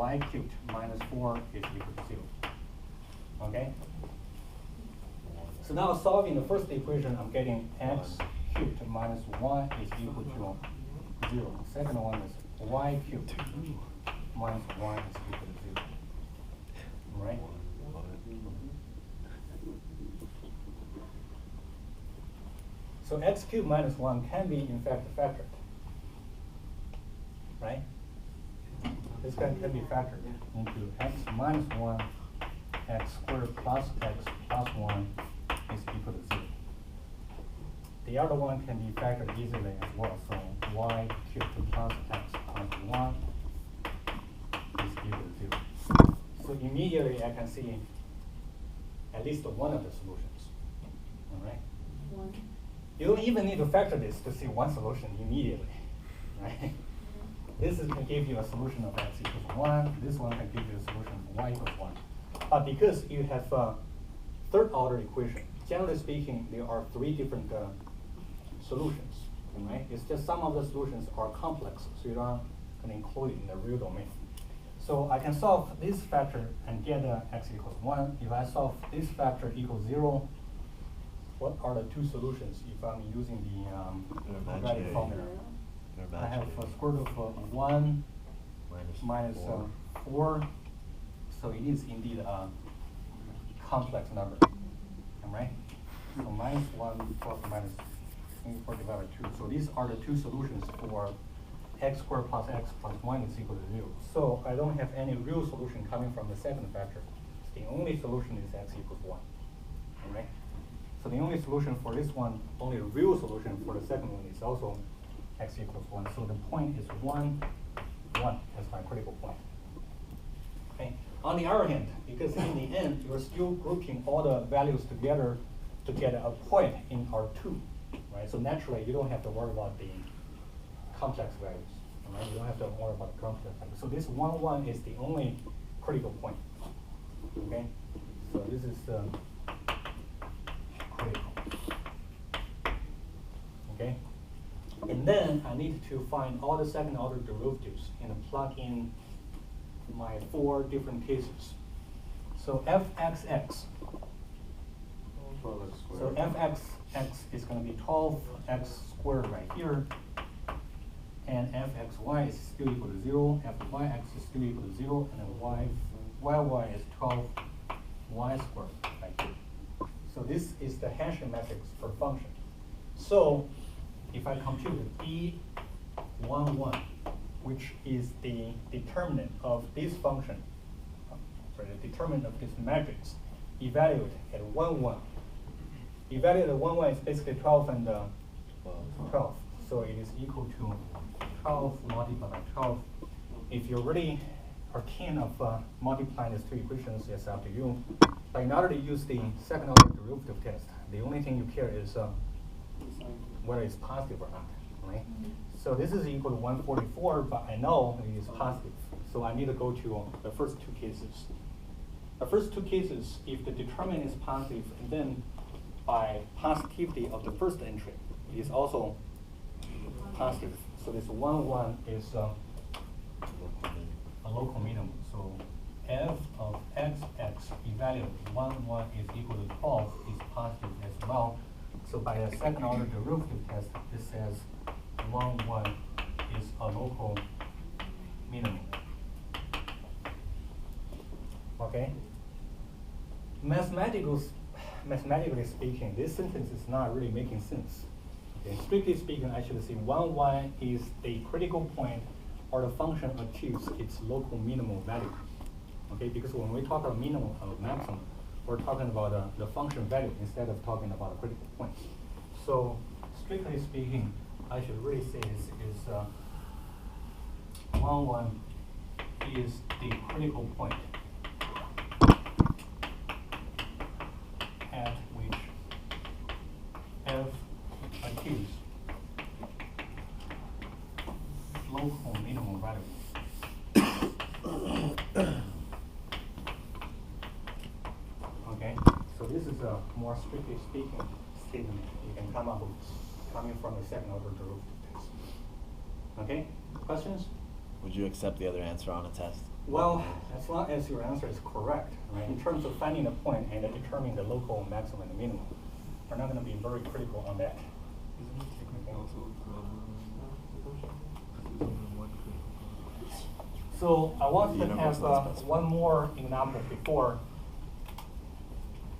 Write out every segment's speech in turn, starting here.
y cubed minus 4 is equal to 0. Okay? So now solving the first equation, I'm getting x cubed minus y is equal to 0. The second one is y cubed minus y is equal to 0. Right? So x cubed minus 1 can be, in fact, factored. Right? This can be factored into x minus 1, x squared plus x plus 1 is equal to 0. The other one can be factored easily as well. So y cubed plus x plus 1 is equal to 0. So immediately I can see at least one of the solutions. All right? One. You don't even need to factor this to see one solution immediately. Right? This can give you a solution of x equals 1. This one can give you a solution of y equals 1. But because you have a third order equation, generally speaking, there are 3 different solutions. Right? It's just some of the solutions are complex, so you don't can include it in the real domain. So I can solve this factor and get x equals 1. If I solve this factor equals 0, what are the 2 solutions if I'm using the quadratic formula? I have square root of 1 minus 4. So it is indeed a complex number. Right? So minus 1 plus minus 4 divided by 2. So these are the 2 solutions for x squared plus x plus 1 is equal to 0. So I don't have any real solution coming from the second factor. The only solution is x equals 1. All right? So the only solution for this one, only real solution for the second one is also x equals 1. So the point is 1, 1 as my critical point. Okay. On the other hand, because in the end, you're still grouping all the values together to get a point in R2. Right? So naturally, you don't have to worry about the complex values. Right? You don't have to worry about the complex values. So this 1, 1 is the only critical point. Okay? So this is critical. Okay? And then I need to find all the second order derivatives and plug in my 4 different cases. So fxx. So fxx is going to be 12x squared right here. And fxy is still equal to 0. Fyx is still equal to 0. And then yy is 12y squared right here. So this is the hashing matrix for the function. So if I compute D11, which is the determinant of this function, the determinant of this matrix, evaluate at 1, 1. Evaluate at 1, 1 is basically 12 and 12. So it is equal to 12 multiplied by 12. If you really are keen of multiplying these 2 equations, it's up to you. But in order to use the second order derivative test, the only thing you care is whether it's positive or not, right? So this is equal to 144, but I know it is positive. So I need to go to the first 2 cases. The first 2 cases, if the determinant is positive, and then by positivity of the first entry, it is also positive. So this 1, 1 is a local minimum. So f of xx evaluated 1, 1 is equal to 12 is positive as well. So by the second order derivative test, this says 1, 1 is a local minimum. Okay? Mathematically speaking, this sentence is not really making sense. Okay? Strictly speaking, I should say 1, 1 is the critical point or the function achieves its local minimum value. Okay? Because when we talk about minimum or maximum, we're talking about the function value instead of talking about a critical point. So, strictly speaking, I should really say this is 1, 1 is the critical point at which f achieves local minimum value. Okay, so this is a more strictly speaking statement you can come up with coming from the second order derivative test. Okay, questions? Would you accept the other answer on a test? Well, as long as your answer is correct, right, in terms of finding the point and determining the local maximum and minimum, we're not going to be very critical on that. So I want to have one more example before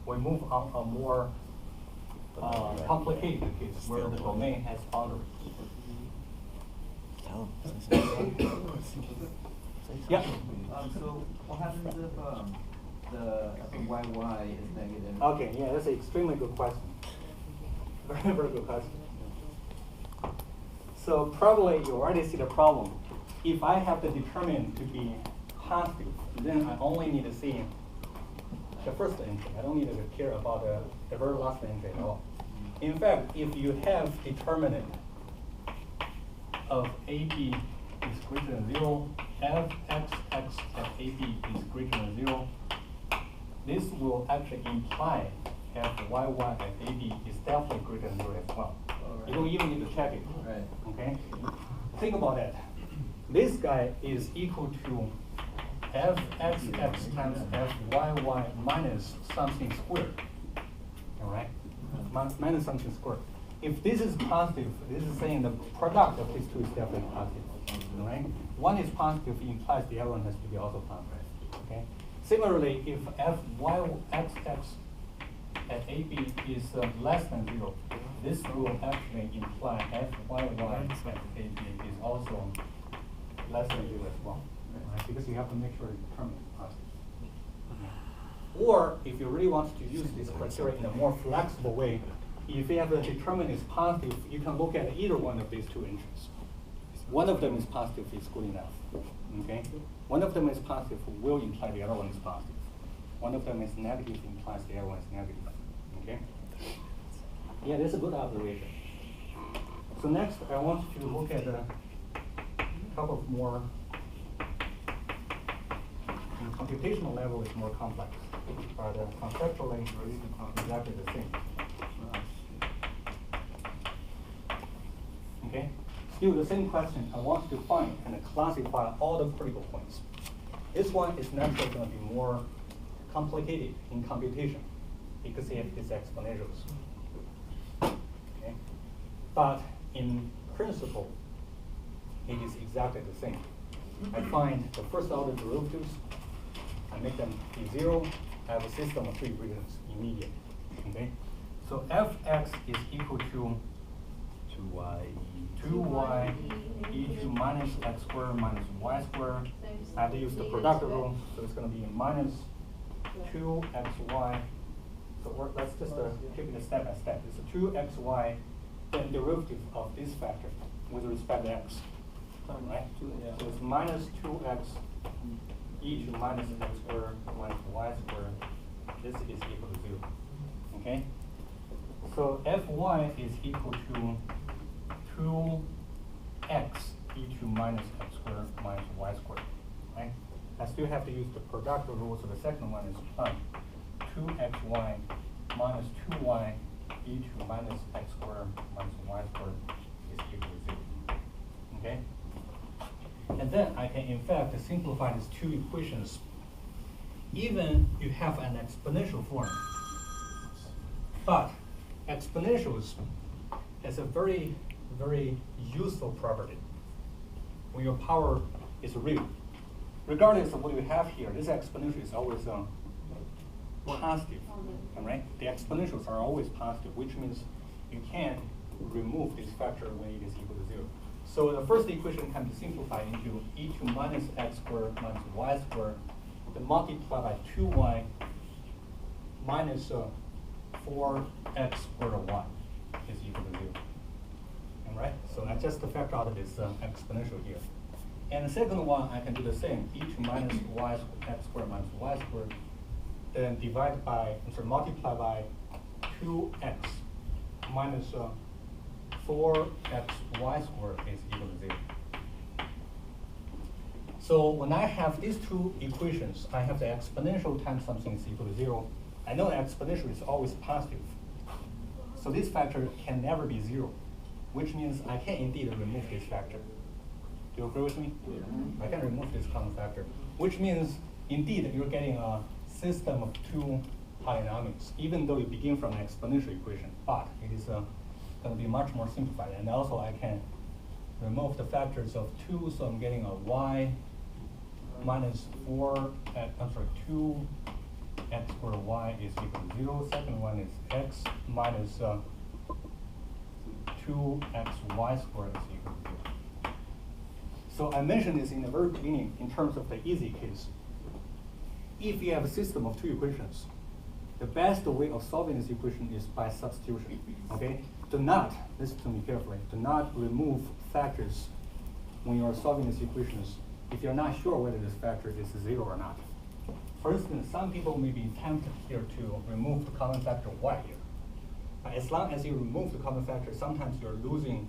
we move on a more complicated case where the domain has boundaries. Yeah. So what happens if the yy is negative? Okay, yeah, that's an extremely good question. Very, very good question. So probably you already see the problem. If I have the determinant to be positive, then I only need to see the first entry. I don't need to care about the very last entry at all. In fact, if you have determinant of AB is greater than 0, fxx at AB is greater than 0, this will actually imply fyy at AB is definitely greater than 0 as well. Right. You don't even need to check it. Right. Okay? Think about that. This guy is equal to fxx times fyy minus something squared. All right? Minus something squared. If this is positive, this is saying the product of these two is definitely positive. All right? One is positive implies the other one has to be also positive. Okay? Similarly, if fyxx at AB is less than 0, this will actually imply fyy at AB is also less than 0 as well. Right? Because you have to make sure the determinant is positive. Or if you really want to use this criteria in a more flexible way, if you have a determinant is positive, you can look at either one of these two entries. One of them is positive is good enough. Okay? One of them is positive will imply the other one is positive. One of them is negative implies the other one is negative. Okay? Yeah, that's a good observation. So next, I want you to look at a couple of more, the computational level is more complex, but conceptually it's exactly the same. Okay? Still the same question, I want you to find and classify all the critical points. This one is naturally going to be more complicated in computation because it is exponentials. Okay? But in principle, it is exactly the same. I find the first order derivatives, I make them be 0, I have a system of 3 equations immediately. Okay? So fx is equal to 2y e to minus x squared minus y squared. I have to use the product rule, so it's going to be minus 2xy. So let's just take it step by step. It's a 2xy, then derivative of this factor with respect to x. Right? So it's minus 2x e to minus x squared minus y squared. This is equal to 0. Okay? So fy is equal to 2x e to minus x squared minus y squared. Right? I still have to use the product rule, so the second one is 2xy minus 2y e to minus x squared minus y squared is equal to 0. Okay? And then I can in fact simplify these two equations. Even you have an exponential form, but exponentials has a very, very useful property. When your power is real, regardless of what you have here, this exponential is always positive, all right? The exponentials are always positive, which means you can't remove this factor when it is equal to 0. So the first equation can be simplified into e to minus x squared minus y squared, then multiply by 2y minus 4x squared of y is equal to 0. All right? So I just factor out this exponential here. And the second one, I can do the same, e to minus x squared minus y squared, then divide by, multiply by 2x minus 4xy squared is equal to 0. So when I have these two equations, I have the exponential times something is equal to 0. I know the exponential is always positive. So this factor can never be 0, which means I can indeed remove this factor. Do you agree with me? Yeah. I can remove this common factor. which means indeed you're getting a system of two polynomials, even though you begin from an exponential equation, but it is going to be much more simplified. And also I can remove the factors of 2, so I'm getting a y minus 4, I'm sorry, 2x squared y is equal to 0. Second one is x minus 2xy squared is equal to 0. So I mentioned this in the very beginning in terms of the easy case. If you have a system of two equations, the best way of solving this equation is by substitution, okay? Do not, listen to me carefully, do not remove factors when you are solving these equations if you're not sure whether this factor is 0 or not. For instance, some people may be tempted here to remove the common factor y here. As long as you remove the common factor, sometimes you're losing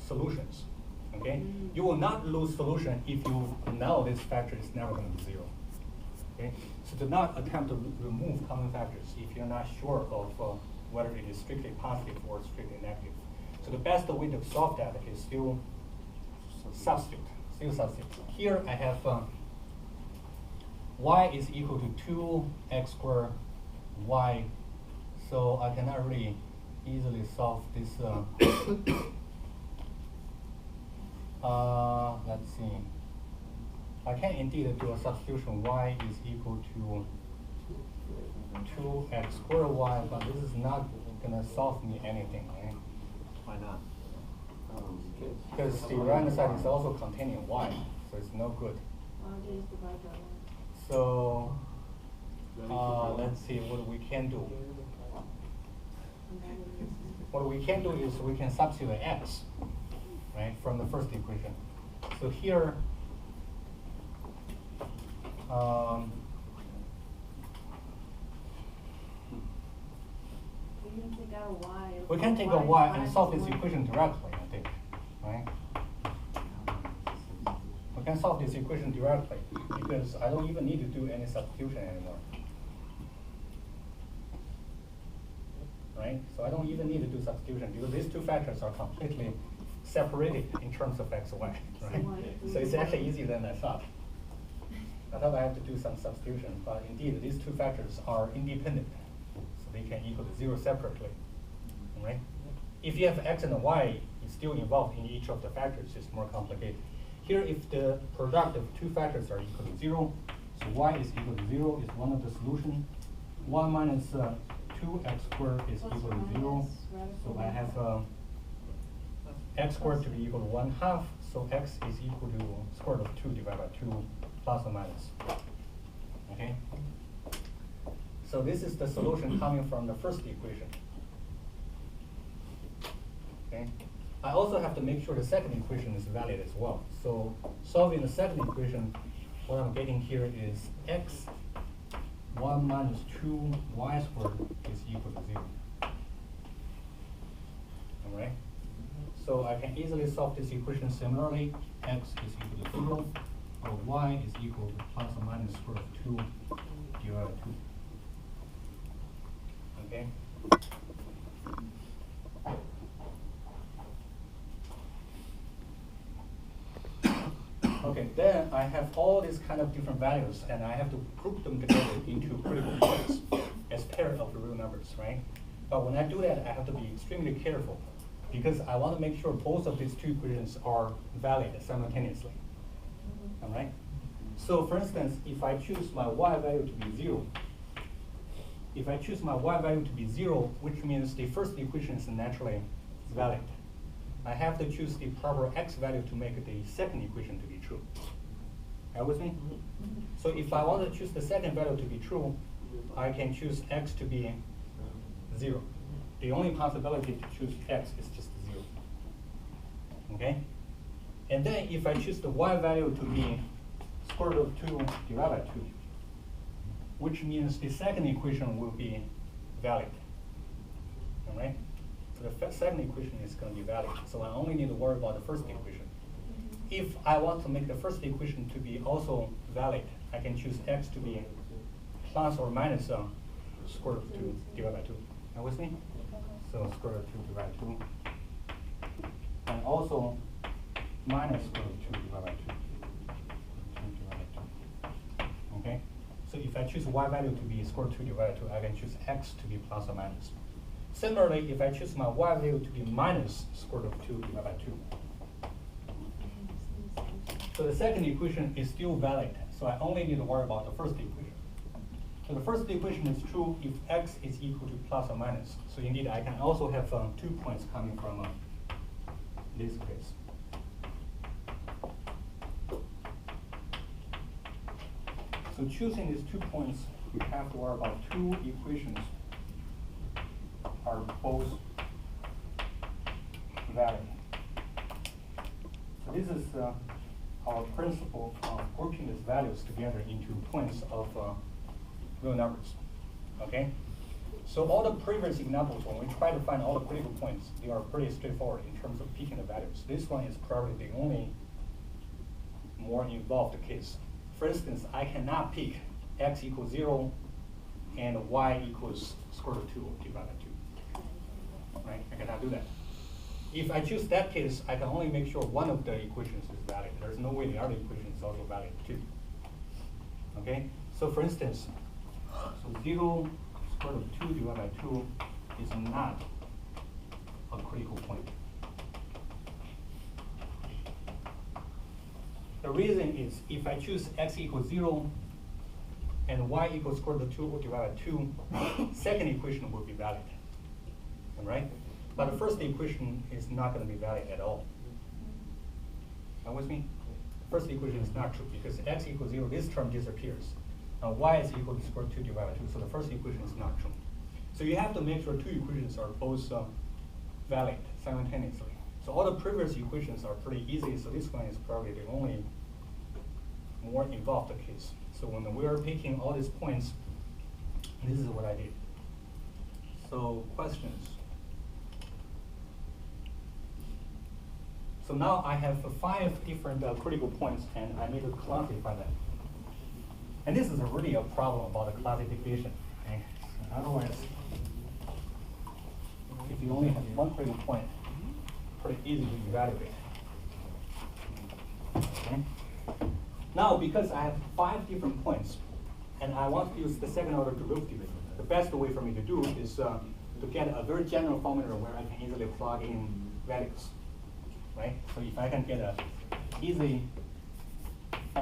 solutions, okay? You will not lose solution if you know this factor is never going to be 0. Okay? So do not attempt to remove common factors if you're not sure of whether it is strictly positive or strictly negative. So the best way to solve that is still substitute. Here I have y is equal to 2x squared y. So I cannot really easily solve this. Let's see. I can indeed do a substitution. Y is equal to 2x squared y, but this is not going to solve me anything, right? Why not? Because the right side is also containing y, so it's no good. So let's see what we can do. What we can do is we can substitute x, right, from the first equation. So here, we can take a y and solve this equation directly, I think, right? We can solve this equation directly because I don't even need to do any substitution anymore. Right? So I don't even need to do substitution because these two factors are completely separated in terms of x, y, right? So it's actually easier than I thought. I thought I have to do some substitution, but indeed these two factors are independent. So they can equal to 0 separately, right? If you have x and y, it's still involved in each of the factors, it's more complicated. Here, if the product of two factors are equal to 0, so y is equal to 0 is one of the solutions. 1 minus 2x squared is equal to 0. So I have x squared to be equal to 1/2. So x is equal to square root of 2 divided by 2 plus or minus. Okay? So this is the solution coming from the first equation. Okay? I also have to make sure the second equation is valid as well. So solving the second equation, what I'm getting here is x 1 minus 2y squared is equal to 0. All right? So I can easily solve this equation similarly. X is equal to 0, or y is equal to plus or minus square root of 2 divided by 2. Okay? Okay, then I have all these kind of different values, and I have to group them together into critical points as pairs of the real numbers, right? But when I do that, I have to be extremely careful because I want to make sure both of these two equations are valid simultaneously. All right? So for instance, if I choose my y value to be 0, if I choose my y value to be 0, which means the first equation is naturally valid, I have to choose the proper x value to make the second equation to be true. Are you with me? So if I want to choose the second value to be true, I can choose x to be 0. The only possibility to choose x is just 0. Okay? And then if I choose the y value to be square root of 2 divided by 2, which means the second equation will be valid. All right? So the second equation is going to be valid. So I only need to worry about the first equation. If I want to make the first equation to be also valid, I can choose x to be plus or minus square root of 2 divided by 2. Are you with me? So square root of 2 divided by 2. And also minus square root of 2 divided by 2. 2 divided by 2. So if I choose y value to be square root 2 divided 2, I can choose x to be plus or minus. Similarly, if I choose my y value to be minus square root of 2 divided by 2. So the second equation is still valid. So I only need to worry about the first equation. So the first equation is true if x is equal to plus or minus. So indeed, I can also have 2 points coming from this case. So choosing these 2 points, we have to worry about 2 equations are both valid. So this is our principle of grouping these values together into points of real numbers. Okay? So all the previous examples, when we try to find all the critical points, they are pretty straightforward in terms of picking the values. This one is probably the only more involved case. For instance, I cannot pick x equals 0 and y equals square root of 2 divided by 2. Right? I cannot do that. If I choose that case, I can only make sure one of the equations is valid. There's no way the other equation is also valid too. Okay? So for instance, so 0 square root of 2 divided by 2 is not a critical point. The reason is if I choose x equals 0 and y equals square root of 2 divided by 2, second equation will be valid. All right? But the first equation is not going to be valid at all. Are you with me? The first equation is not true because x equals 0, this term disappears. Now y is equal to square root 2 divided by 2, so the first equation is not true. So you have to make sure 2 equations are both valid simultaneously. So all the previous equations are pretty easy, so this one is probably the only more involved case. So when we are picking all these points, this is what I did. So questions? So now I have 5 different critical points, and I need to classify them. And this is really a problem about the classification. Okay? Otherwise, if you only have one critical point, pretty easy to evaluate. Okay? Now, because I have 5 different points, and I want to use the second order derivative, the best way for me to do is to get a very general formula where I can easily plug in values. Right? So if I can get an easy